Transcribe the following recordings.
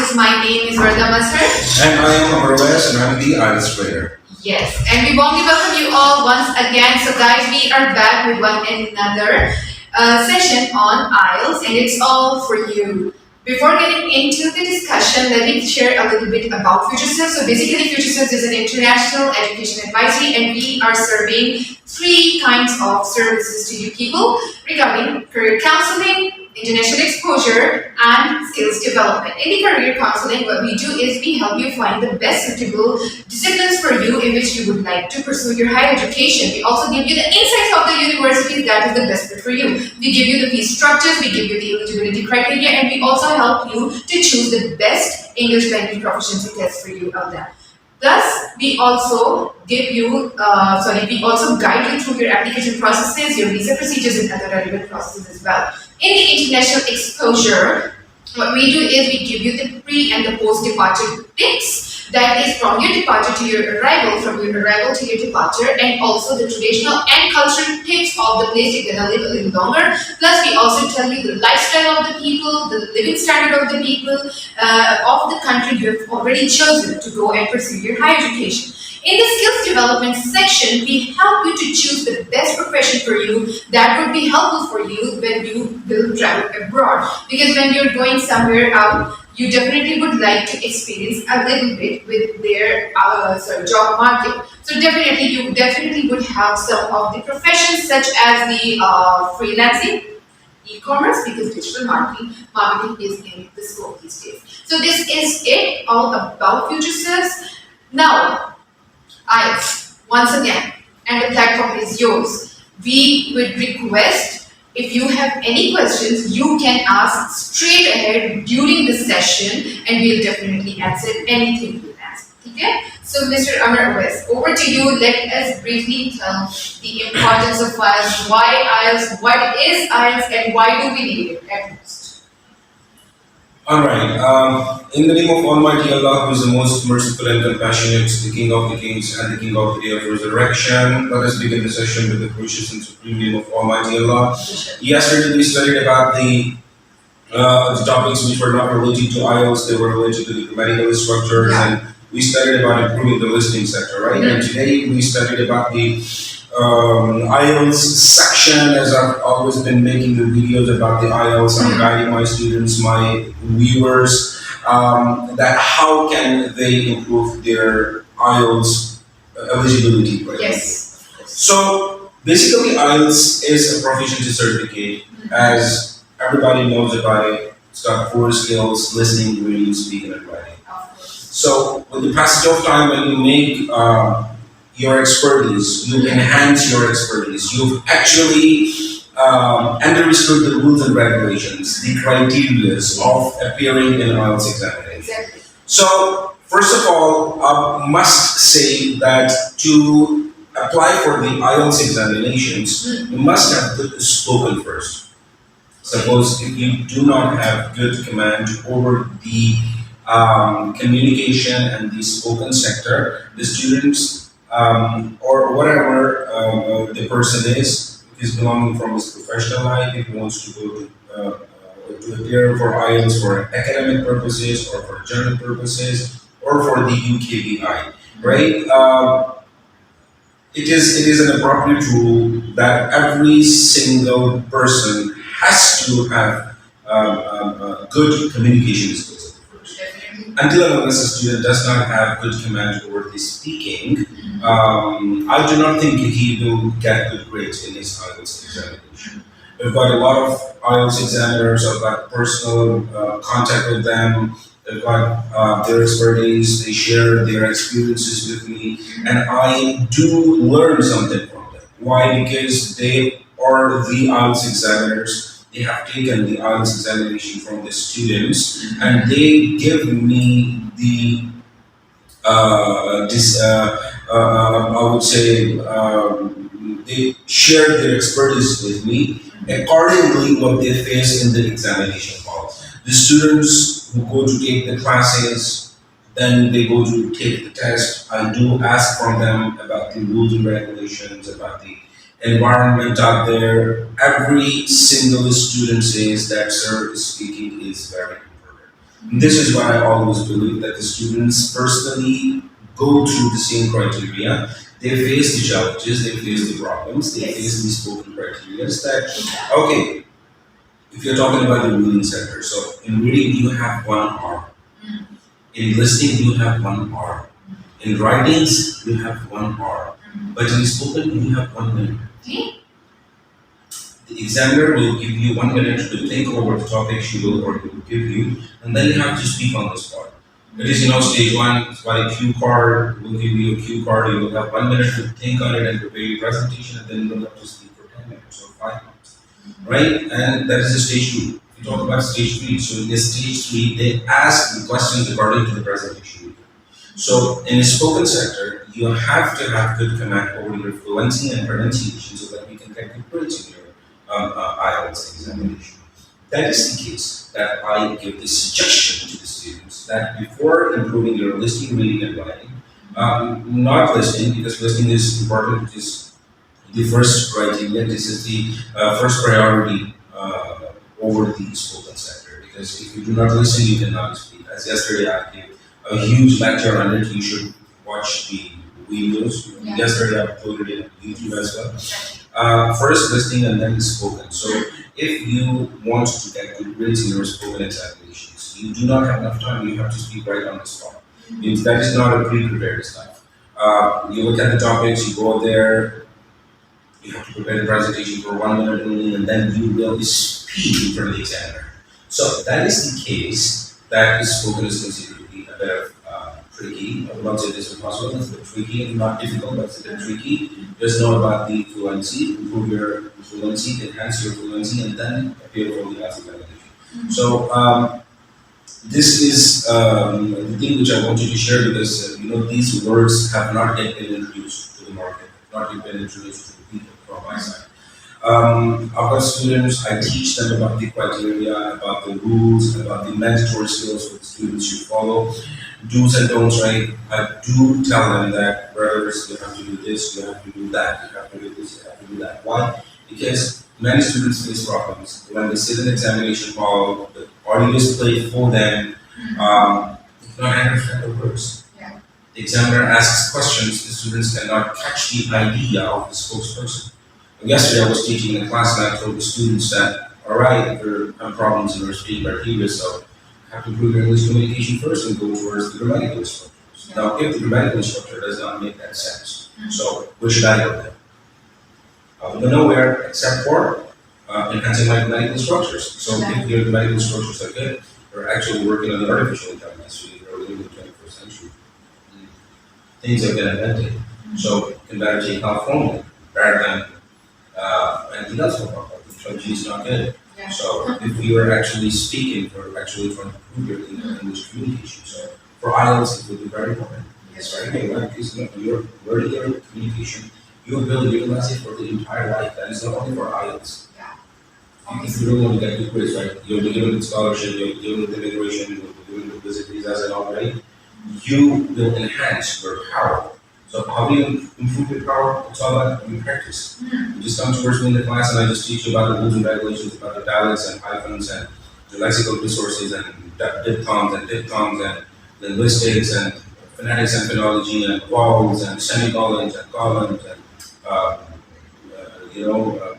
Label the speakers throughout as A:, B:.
A: IELTS. My name is Arbab,
B: And I am Arbab and I'm the IELTS trainer.
A: Yes, and we warmly welcome you all once again. So guys, we are back with one another session on IELTS, and it's all for you. Before getting into the discussion, let me share a little bit about FutureServe. So basically, FutureServe is an international education advisory, and we are serving three kinds of services to you people regarding career counseling, international exposure, and skills development. In the career counseling, what we do is we help you find the best suitable disciplines for you in which you would like to pursue your higher education. We also give you the insights of the universities that is the best fit for you. We give you the fee structures, we give you the eligibility criteria, and we also help you to choose the best English language proficiency test for you out there. Thus, we also give you, we also guide you through your application processes, your visa procedures, and other relevant processes as well. In the international exposure, what we do is we give you the pre and the post departure tips. That is from your departure to your arrival, from your arrival to your departure, and also the traditional and cultural tips of the place you're gonna live a little longer. Plus, we also tell you the lifestyle of the people, the living standard of the people of the country you have already chosen to go and pursue your higher education. In the skills development section, we help you to choose the best profession for you that would be helpful for you when you will travel abroad. Because when you're going somewhere out, you definitely would like to experience a little bit with their job market. So you definitely would have some of the professions such as the freelancing, e-commerce, because digital marketing is in the scope these days. So this is it all about FutureServe. Now, IELTS, once again, and the platform is yours. We would request, if you have any questions, you can ask straight ahead during the session, and we'll definitely answer anything you ask. Okay? So, Mr. Amar West, over to you. Let us briefly tell the importance of IELTS, why IELTS, what is IELTS, and why do we need it at most.
B: Alright, in the name of Almighty Allah, who is the most merciful and compassionate, the King of the Kings and the King of the Day of Resurrection, let us begin the session with the gracious and supreme name of Almighty Allah. Yesterday we studied about the topics which were not related to IELTS, they were related to the grammatical structures, and we studied about improving the listening sector, right? And today we studied about the IELTS section, as I've always been making the videos about the IELTS. I'm guiding my students, my viewers, that how can they improve their IELTS eligibility criteria.
A: Yes.
B: So basically IELTS is a proficiency certificate, as everybody knows about it. It's got 4 skills: listening, reading, speaking, and writing. So with the passage of time, when you make your expertise, you enhance your expertise. You've actually understood the rules and regulations, the criteria of appearing in IELTS examination.
A: Exactly.
B: So, first of all, I must say that to apply for the IELTS examinations, you must have good spoken first. Suppose if you do not have good command over the communication and the spoken sector, the students or whatever the person is belonging from his professional life, if he wants to go to appear for IELTS for academic purposes or for journal purposes or for the UKBI, right? It is an appropriate rule that every single person has to have good communication skills. Until and unless a student does not have good command over the speaking, I do not think he will get good grades in his IELTS examination. We've got a lot of IELTS examiners. I've got personal contact with them. They've got their expertise. They share their experiences with me, and I do learn something from them. Why? Because they are the IELTS examiners. They have taken the IELTS examination from the students, and they give me the I would say they share their expertise with me accordingly what they face in the examination hall. The students who go to take the classes, then they go to take the test. I do ask from them about the rules and regulations, about the environment out there. Every single student says that sir, speaking is very important. This is why I always believe that the students personally go through the same criteria. They face the challenges, they face the problems, they face the spoken criteria. That okay, if you're talking about the reading sector, so in reading you have 1 hour, in listening you have 1 hour, in writings you have 1 hour, but in spoken you have 1 minute. The examiner will give you 1 minute to think over the topic she will or he will give you, and then you have to speak on the spot. It is, stage one, it's like a cue card, we'll give you a cue card, you will have 1 minute to think on it and prepare your presentation, and then you will have to speak for 10 minutes or 5 minutes. Right? And that is the stage two. We talk about stage three. So in this stage three, they ask the questions according to the presentation. So in the spoken sector, you have to have good command over your fluency and pronunciation so that we can get good grades in your IELTS examination. That is the case that I give the suggestion to the students that before improving your listening, reading, and writing, not listening because listening is important, is the first criteria. This is the first priority over the spoken sector because if you do not listen, you cannot speak. As yesterday I gave a huge lecture on it. You should watch the videos. Yesterday I uploaded it on YouTube as well. First listening and then spoken. So if you want to get good grades in your spoken examinations, you do not have enough time. You have to speak right on the spot. That is not a pre-prepared stuff. You look at the topics, you go there, you have to prepare the presentation for 1 minute only, and then you will speak in front of the examiner. So that is the case that is spoken is considered to be a bit of tricky. I would not say this is impossible, it's a bit tricky and not difficult, but it's a bit tricky. Just know about the fluency, improve your fluency, enhance your fluency, and then appear for the IELTS examination. So this is the thing which I want you to share because these words have not yet been introduced to the market, not yet been introduced to the people from my side. I've got students, I teach them about the criteria, about the rules, about the mandatory skills that the students should follow, do's and don'ts, right? I do tell them that, brothers, you have to do this, you have to do that, you have to do this, you have to do that. Why? Because many students face problems. When they sit in the examination hall, the audio is played for them, they cannot understand the words. The examiner asks questions, the students cannot catch the idea of the spokesperson. Yesterday I was teaching a class and I told the students that, all right, there are problems in your speaking criteria, so you have to improve your English communication first and go towards the grammatical structures. Now, if the grammatical structure does not make that sense, so where should I go then? I will go nowhere except for enhancing my grammatical structures. So if your grammatical structures are good, you're actually working on the artificial intelligence, you're living in the 21st century. Things have been invented, so you can better take off from it rather than anything else about it. The strategy is not good. So if you are actually speaking, you're actually trying to improve your English communication. So for IELTS, it will be very important. It's very important because you're learning your communication, you will utilize it for the entire life. That is not only for IELTS. If you really want to get good grades, right, you'll be given the scholarship, you'll be given the immigration, you'll be given the visit visas and all, right? You will enhance your power. So how do you improve your power? It's all about your practice. You just come towards me in the class and I just teach you about the rules and regulations, about the dialects and hyphens and the lexical resources and diphthongs and linguistics and phonetics and phonology and vowels and semicolons and colons and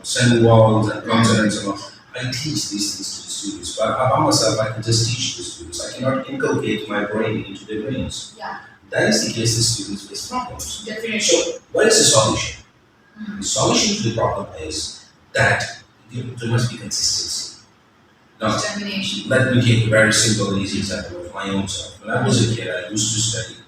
B: semi-vowels and consonants and all. I teach these things to the students, but about myself I can just teach the students. I cannot inculcate my brain into their brains. That is the case the students face problems. So, what is the solution? The solution to the problem is that there must be consistency. Now, let me take a very simple and easy example of my own self. When I was a kid, I used to study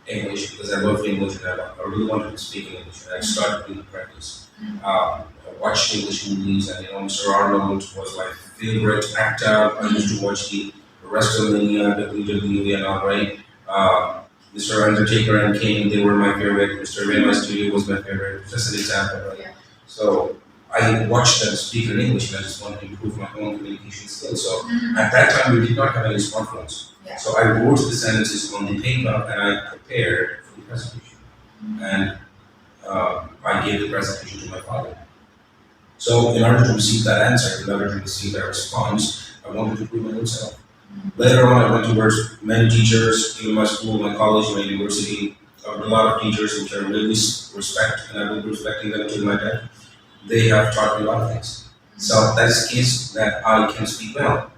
B: English because I loved English and I really wanted to speak English. And I started doing practice. I watched English movies and Mr. Arnold was my favorite actor. I used to watch the WrestleMania, WWE and all, right? Mr. Undertaker and Kane, they were my favorite. Mr. Rey Mysterio was my favorite. Just an example, right? So I watched them speak in English and I just wanted to improve my own communication skills. So at that time, we did not have any smartphones. So I wrote the sentences on the paper and I prepared for the presentation. And I gave the presentation to my father. So in order to receive that answer, in order to receive that response, I wanted to prove my own self. Later on, I went towards many teachers in my school, my college, my university. A lot of teachers which I really respect, and I've been respecting them till my death. They have taught me a lot of things. So that's the case that I can speak well.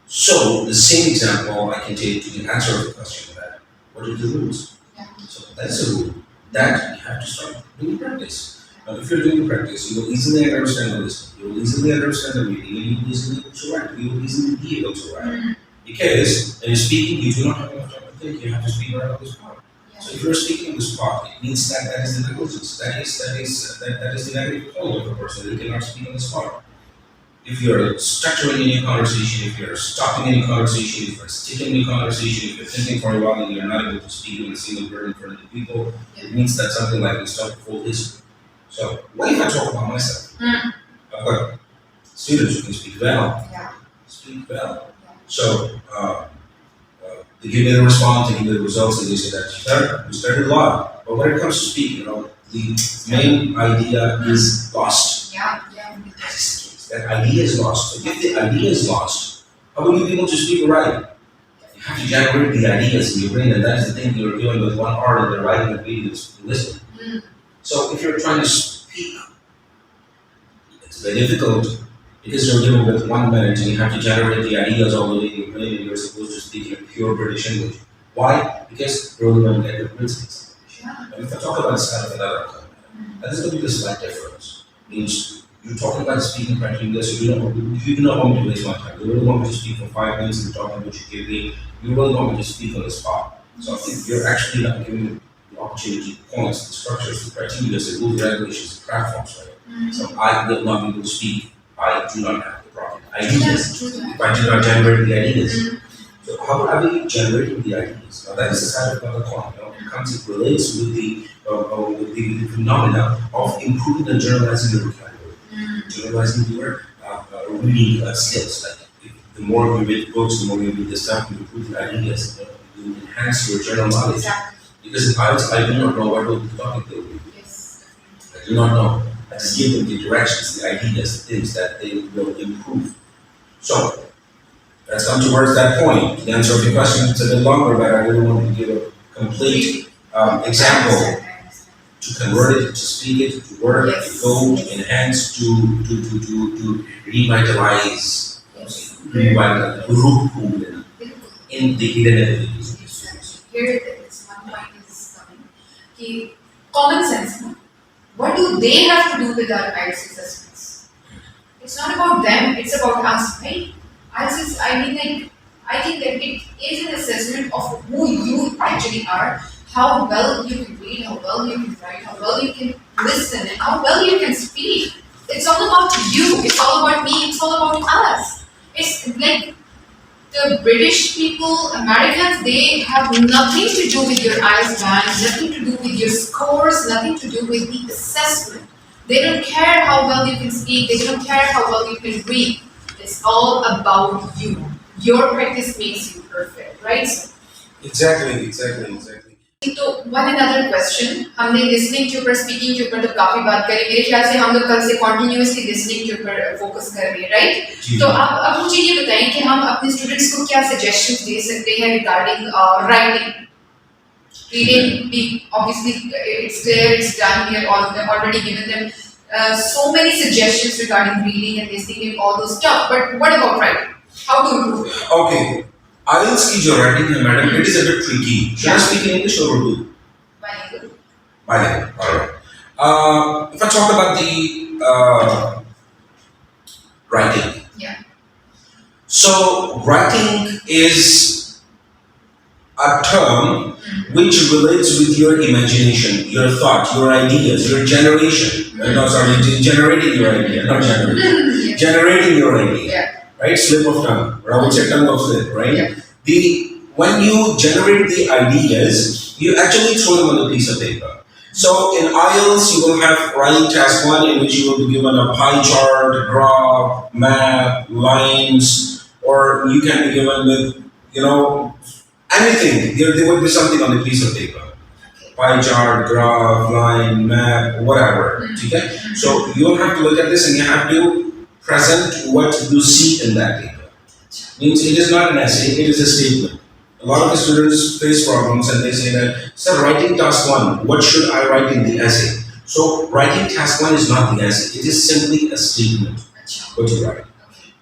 B: So the same example I can take to the answer of the question that what are the rules?
A: Yeah.
B: So that's a rule that you have to start doing practice. Now, if you're doing practice, you will easily understand the listening, you will easily understand the reading, and you will easily be able to write. You will easily be able to write. Because when you're speaking, you do not have enough time to think. You have to speak right on the spot. So if you're speaking on the spot, it means that that is the negligence. That is the negative point of a person. They cannot speak on the spot. If you're structuring any conversation, if you're stopping any conversation, if you're sticking any conversation, if you're thinking for a while and you're not able to speak in a single word in front of the people, it means that something like you start full history. So what if I talk about myself? I've got students who can speak well.
A: Yeah.
B: Speak well. So they give me the response, they give me the results, and they say that you studied a lot. But when it comes to speaking, the main idea is lost.
A: Yeah.
B: That idea is lost. So if the idea is lost, how will you be able to speak right? You have to generate the ideas in your brain, and that is the thing you're doing with 1 hour in the writing and reading is listening. So if you're trying to speak, it's very difficult because you're dealing with 1 minute and you have to generate the ideas all the way in your brain and you're supposed to speak in pure British English. Why? Because you're only going to get your principles. And if I talk about this out of another context, that is going to be the slight difference. Means you're talking about speaking French English, you do not want me to waste my time. You really want me to speak for 5 minutes and talk about what you give me. You really want me to speak on the spot. So if you're actually not giving me the opportunity, points, the structures, the criteria, the rules, regulations, the platforms, right? So I will not be able to speak. I do not have the proper ideas. If I do not generate the ideas. So how would I be generating the ideas? Now that is the side of the coin. It relates with the phenomena of improving and generalizing your vocabulary, generalizing your reading skills. Like the more you read books, the more you read the stuff, you improve the ideas. You enhance your general knowledge.
A: Exactly.
B: Because in IELTS, I do not know what will be talking to.
A: Yes.
B: I do not know. I just give them the directions, the ideas, the things that they will improve. So let's come towards that point. The answer of your question is a bit longer, but I really want to give a complete example to convert it, to speak it, to work, to go, to enhance, to revitalize, revitalize, root in the hidden abilities.
A: Here this one point is coming. Common sense. No? What do they have to do with our IELTS assessments? It's not about them, it's about us, right? I think that it is an assessment of who you actually are, how well you can read, how well you can write, how well you can listen, and how well you can speak. It's all about you, it's all about me, it's all about us. It's like the British people, Americans, they have nothing to do with your IELTS band, nothing to do with your scores, nothing to do with the assessment. They don't care how well you can speak, they don't care how well you can read. It's all about you. Your practice makes you perfect, right?
B: Exactly.
A: तो one another question, हमने listening के ऊपर speaking के ऊपर तो काफी बात करी. मेरे ख्याल से हम लोग कल से continuously listening के ऊपर focus कर रहे हैं, right? तो अब मुझे ये बताएं कि हम अपने students को क्या suggestions दे सकते हैं regarding writing. Reading, we obviously it's there, it's done. We have already given them so many suggestions regarding reading and listening and all those stuff. But what about writing? How to improve it?
B: Okay. IELTS की जो writing है madam, it is a bit tricky. Should I speak in English or Urdu?
A: Bilingual.
B: Bilingual. Alright. If I talk about the writing.
A: Yeah.
B: So writing is a term which relates with your imagination, your thought, your ideas, your generation. No, sorry, generating your idea, not generating.
A: Yeah.
B: Generating your idea.
A: Yeah.
B: Right? Slip of tongue. Or I would say tongue of slip, right?
A: Yeah.
B: When you generate the ideas, you actually throw them on a piece of paper. So in IELTS, you will have writing task 1 in which you will be given a pie chart, graph, map, lines, or you can be given with, anything. There would be something on a piece of paper. Pie chart, graph, line, map, whatever. Okay? So you'll have to look at this and you have to present what you see in that paper. means it is not an essay, it is a statement. A lot of the students face problems and they say that, sir, writing task one, what should I write in the essay? So writing task one is not the essay, it is simply a statement. What you write.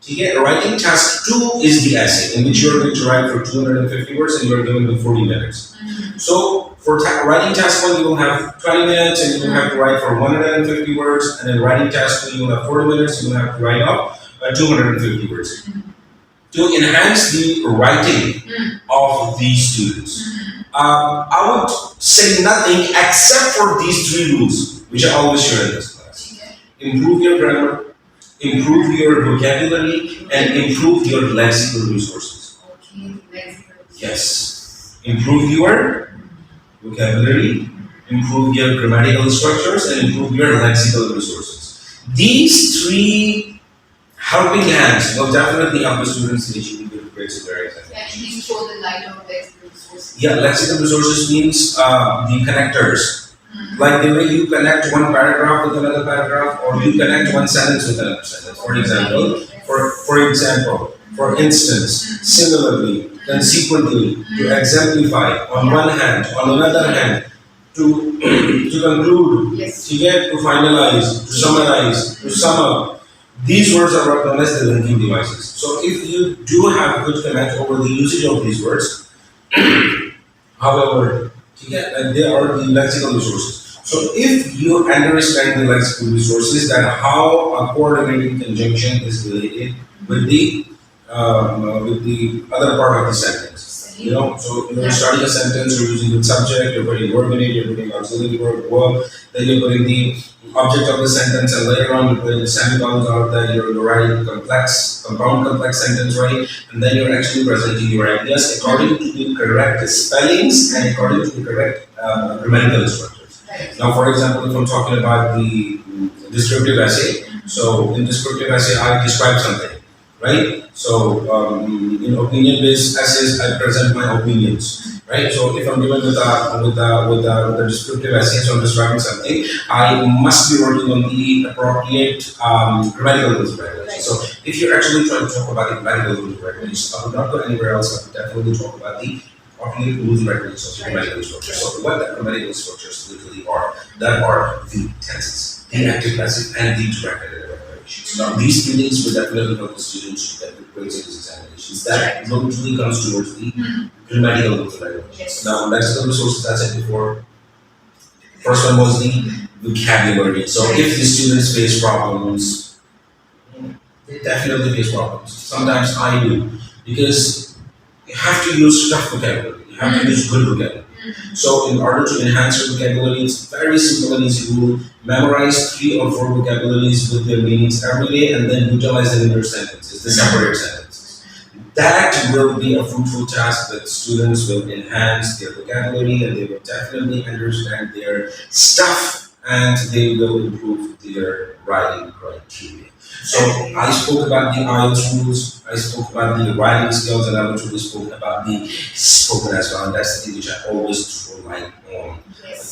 B: Okay, writing task two is the essay, in which you are going to write for 250 words and you are given with 40 minutes. So for writing task one, you will have 20 minutes and you will have to write for 150 words, and then writing task two, you will have 40 minutes, you will have to write up 250 words. To enhance the writing of these students, I would say nothing except for these three rules, which I always share in this class. Improve your grammar, improve your vocabulary, and improve your lexical resources. Yes. Improve your vocabulary, improve your grammatical structures, and improve your lexical resources. These three helping hands will definitely help the students in achieving good grades in their exam.
A: Can you show the light of lexical resources?
B: Yeah, lexical resources means the connectors. Like the way you connect one paragraph with another paragraph, or you connect one sentence with another sentence. For example, for instance, similarly, consequently, to exemplify, on one hand, on another hand, to to conclude, to get, to finalize, to summarize, to sum up. These words are what known as the linking devices. So if you do have good command over the usage of these words, however, they are the lexical resources. So if you understand the lexical resources, that how a coordinating conjunction is related with the other part of the sentence. You know, so you're starting a sentence, you're using the subject, you're putting verb in it, you're putting auxiliary verb, then you're putting the object of the sentence, and later on you're putting the semicolons out of that, you're writing a compound complex sentence, right? And then you're actually presenting your ideas according to the correct spellings and according to the correct grammatical structures. Now, for example, if I'm talking about the descriptive essay, so in descriptive essay, I describe something, right? So in opinion-based essays, I present my opinions, right? So if I'm given with a descriptive essay, so I'm describing something, I must be working on the appropriate grammatical rules and regulations. So if you're actually trying to talk about the grammatical rules and regulations, I would not go anywhere else. I would definitely talk about the appropriate rules and regulations of grammatical structure. So what the grammatical structures literally are, that are the tenses, the active, passive, and the direct regulations. Now these feelings will definitely help the students to get the grades in these examinations. That literally comes towards the grammatical rules and regulations. Now lexical resources, as I said before, first one was the vocabulary. So if the students face problems, they definitely face problems. Sometimes I do, because you have to use tough vocabulary. You have to use good vocabulary. So in order to enhance your vocabulary, it's very simple and easy rule. Memorize 3 or 4 vocabularies with their meanings every day, and then utilize them in your sentences, the separate sentences. That will be a fruitful task that students will enhance their vocabulary, and they will definitely understand their stuff, and they will improve their writing criteria. So I spoke about the IELTS rules, I spoke about the writing skills, and I literally spoke about the spoken as well. And that's the thing which I always rely on.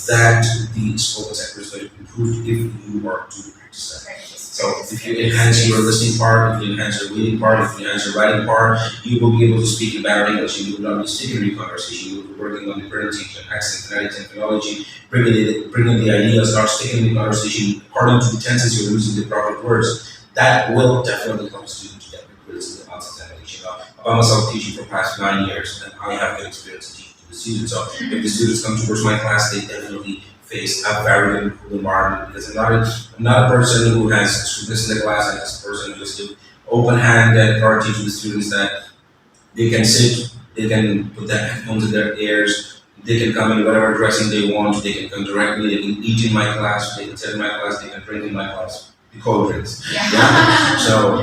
B: That the spoken sector is going to improve if you are to practice that. So if you enhance your listening part, if you enhance your reading part, if you enhance your writing part, you will be able to speak in better English. You will not be speaking in your conversation. You will be working on the pronunciation, accent, phonetics, and phonology, bringing the ideas, not sticking in the conversation according to the tenses you're using the proper words. That will definitely help students to get good grades in the IELTS examination. I found myself teaching for the past 9 years, and I have good experience in teaching to the students. So if the students come towards my class, they definitely face a very cool environment, because I'm not a person who has students in the class, and as a person who just give open hand and authority to the students that they can sit, they can put their headphones in their ears, they can come in whatever dressing they want, they can come directly, they can eat in my class, they can sit in my class, they can drink in my class. The cold drinks. Yeah. So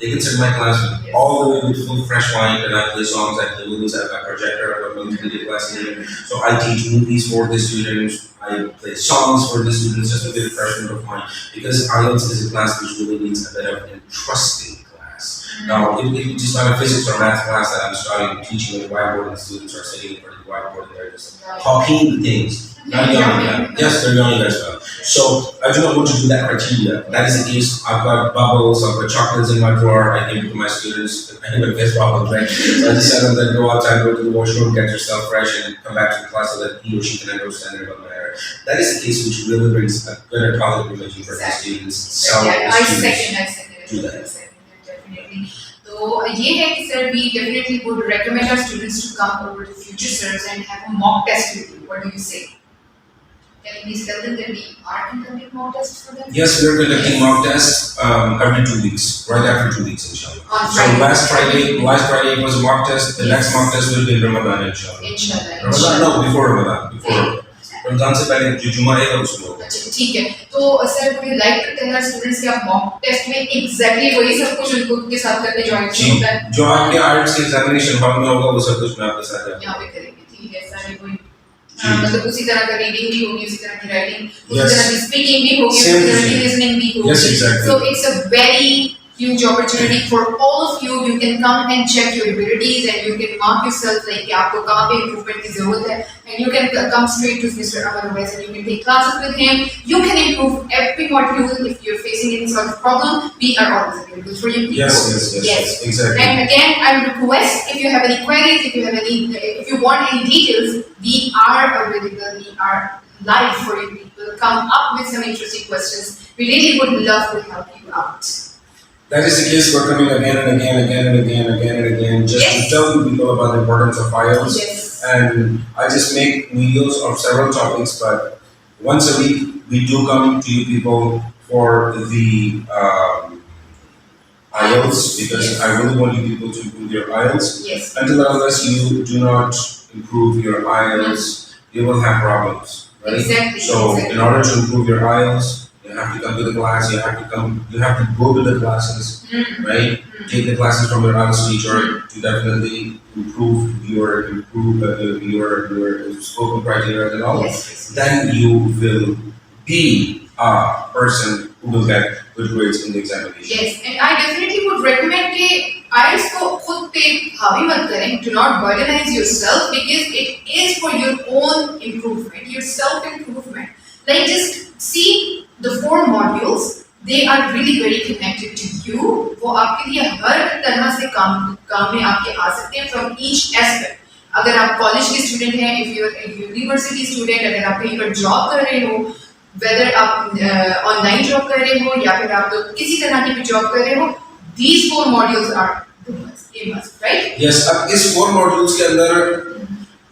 B: they can sit in my class with all the way with full fresh wine, and I play songs, I play movies, I have my projector, I have my multimedia class in here. So I teach movies for the students, I play songs for the students, just to get refreshment of mind. Because IELTS is a class which really needs a bit of interesting class. Now, if it's just not a physics or math class that I'm starting teaching with whiteboard, and the students are sitting in front of the whiteboard and they're just copying the things. Not young, yes, they're young as well. So I do not want to do that criteria. That is the case. I've got bubbles, I've got chocolates in my drawer. I give it to my students. Anybody gets bubbles, right? So I just tell them that go outside, go to the washroom, get yourself fresh, and come back to the class so that he or she can understand about my hair. That is the case which really brings a good and positive relation for the students. So
A: I
B: students
A: second it.
B: do that.
A: I second it definitely. तो ये है कि sir, we definitely would recommend our students to come over to future sirs and have a mock test with you. What do you say? Can you please tell them that we are conducting mock tests for them?
B: Yes, we are conducting mock tests every 2 weeks, right after 2 weeks, inshallah.
A: On
B: So last Friday it was a mock test. The next mock test will be in Ramadan, inshallah.
A: Inshallah.
B: Ramadan, no, before Ramadan. Before Ramadan से पहले जो जुमा आएगा उसमें होगा.
A: अच्छा ठीक है तो sir would you like to tell our students कि आप mock test में exactly वही सब कुछ उनको के साथ करने ज्वाइन
B: जी,
A: होता है
B: जो आपके IELTS के एग्जामिनेशन हॉल में होगा वो सब कुछ मैं आपके साथ
A: यहाँ पे करेंगे ठीक है सारे कोई
B: जी.
A: मतलब उसी तरह का रीडिंग भी होगी उसी तरह की राइटिंग उसी
B: Yes.
A: तरह की स्पीकिंग भी होगी
B: Same
A: उसी तरह की
B: thing.
A: लिसनिंग भी होगी
B: Yes, exactly.
A: so it's a very huge opportunity for all of you. You can come and check your abilities and you can mark yourself like कि आपको कहाँ पे improvement की ज़रूरत है and you can come straight to Mr. Arbab and you can take classes with him. You can improve every module if you're facing any sort of problem. We are always available for you people.
B: Yes, exactly.
A: And again, I request if you have any queries, if you want any details, we are available. We are live for you people. Come up with some interesting questions. We really would love to help you out.
B: That is the case. We're coming again and again, just
A: Yes.
B: to tell you people about the importance of IELTS.
A: Yes.
B: And I just make videos of several topics, but once a week we do come to you people for the IELTS because I really want you people to improve your IELTS.
A: Yes.
B: Until unless you do not improve your IELTS, you will have problems, right?
A: Exactly.
B: So
A: exactly.
B: in order to improve your IELTS, you have to come to the class. You have to go to the classes, right? Take the classes from your IELTS teacher to definitely improve your spoken criteria and all.
A: Yes.
B: Then you will be a person who will get good grades in the examination.
A: Yes, and I definitely would recommend कि IELTS को खुद पे हावी मत करें. Do not burdenize yourself because it is for your own improvement, your self improvement. Like just see the 4 modules. They are really very connected to you. वो आपके लिए हर तरह से काम में आपके आ सकते हैं from each aspect. अगर आप कॉलेज के स्टूडेंट हैं, if you're a university student, अगर आप कहीं पर जॉब कर रहे हो, whether आप ऑनलाइन जॉब कर रहे हो या फिर आप किसी तरह की भी जॉब कर रहे हो, these 4 modules are the must, right?
B: Yes, अब इस 4 modules के अंदर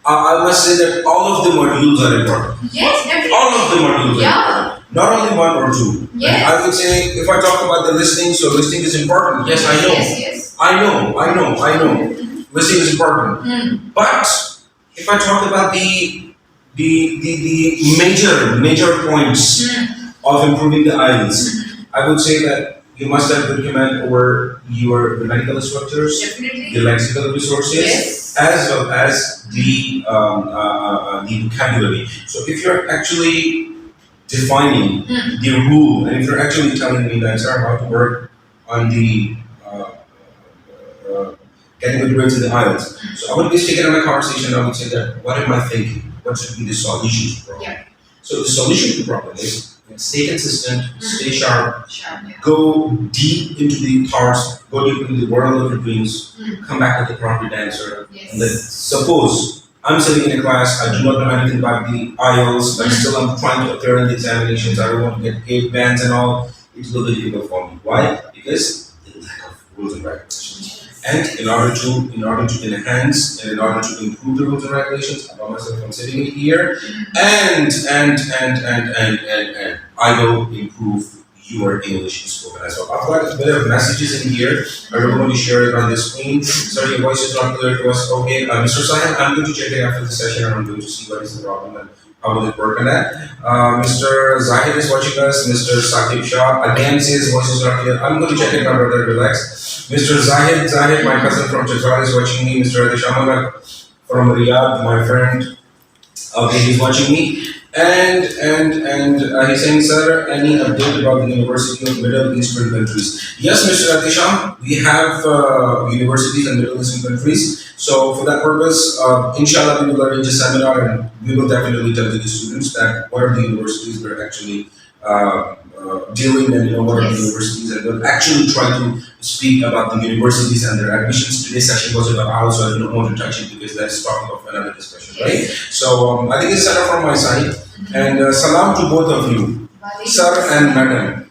B: I must say that all of the modules are important.
A: Yes, definitely.
B: All of the modules are important. Not only 1 or 2.
A: Yes.
B: I would say if I talk about the listening, so listening is important. Yes, I know.
A: Yes.
B: I know. Listening is important. But if I talk about the major points of improving the IELTS, I would say that you must have good command over your grammatical structures,
A: Definitely.
B: the lexical resources,
A: Yes.
B: as well as the vocabulary. So if you're actually defining the rule, and if you're actually telling me that, sir, how to work on the getting good grades in the IELTS. So I would be taking on a conversation. I would say that, what am I thinking? What should be the solution to the problem?
A: Yeah.
B: So the solution to the problem is stay consistent, stay sharp,
A: Sure. Yeah.
B: go deep into the thoughts, go deep into the world of your dreams, come back with the appropriate answer.
A: Yes.
B: And then suppose I'm sitting in a class, I do not know anything about the IELTS, but still I'm trying to appear in the examinations, I don't want to get grade bands and all. It's a little bit difficult for me. Why? Because the lack of rules and regulations. And in order to enhance and in order to improve the rules and regulations, I found myself I'm sitting here and I will improve your English spoken as well. I've got a bit of messages in here. I don't want to share it on the screen. Sorry, your voice is not clear to us. Okay, Mr. Sahib, I'm going to check it after the session and I'm going to see what is the problem and how will it work on that. Mr. Zahid is watching us. Mr. Saqib Shah again says voice is not clear. I'm going to check it, my brother, relax. Mr. Zahid, my cousin from Peshawar is watching me. Mr. Adish Ahmed from Riyadh, my friend. Okay, he's watching me. And he's saying, sir, any update about the University of Middle Eastern countries? Yes, Mr. Atisham, we have universities in Middle Eastern countries. So for that purpose, inshallah, we will arrange a seminar and we will definitely tell the students that what are the universities we're actually doing and what are the
A: Yes.
B: universities, and we'll actually try to speak about the universities and their admissions. Today's session was about IELTS, so I don't want to touch it because that's topic of another discussion, right?
A: Yes.
B: So I think it's set up from my side, and salam to both of you, sir and madam.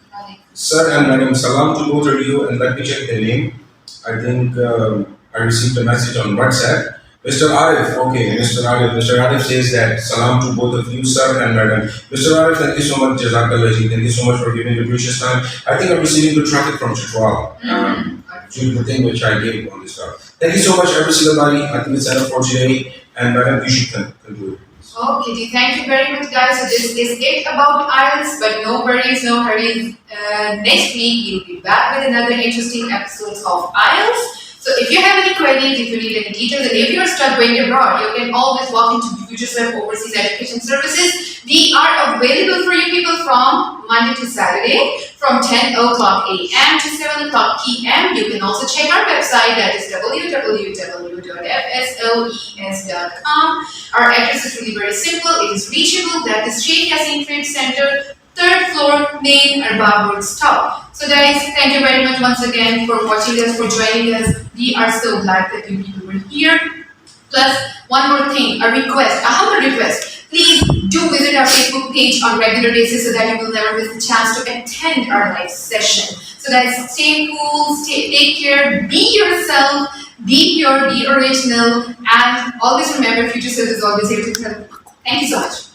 B: Sir and madam, salam to both of you, and let me check the name. I think I received a message on WhatsApp. Mr. Arif, okay, Mr. Arif. Mr. Arif says that salam to both of you, sir and madam. Mr. Arif, thank you so much, Jazakallah ji. Thank you so much for giving your precious time. I think I'm receiving good traffic from Chitwal. Due to the thing which I gave on this stuff. Thank you so much, everybody. I think it's enough for today, and madam, you should conclude.
A: Okay, thank you very much, guys. So this is it about IELTS, but no worries, no hurries. Next week we'll be back with another interesting episodes of IELTS. So if you have any queries, if you need any details, and if you're stuck going abroad, you can always walk into FutureSwap Overseas Education Services. We are available for you people from Monday to Saturday, from 10 o'clock a.m. to 7 o'clock p.m. You can also check our website, that is www.fsoes.com. Our address is really very simple. It is reachable. That is Sheikh Yaseen Trade Center, third floor, main Arbab Road stop. So guys, thank you very much once again for watching us, for joining us. We are so glad that you people were here. Plus, one more thing, a request, a humble request. Please do visit our Facebook page on regular basis so that you will never miss the chance to attend our live session. So guys, stay cool, take care, be yourself, be pure, be original, and always remember, Future Self is always here to help. Thank you so much.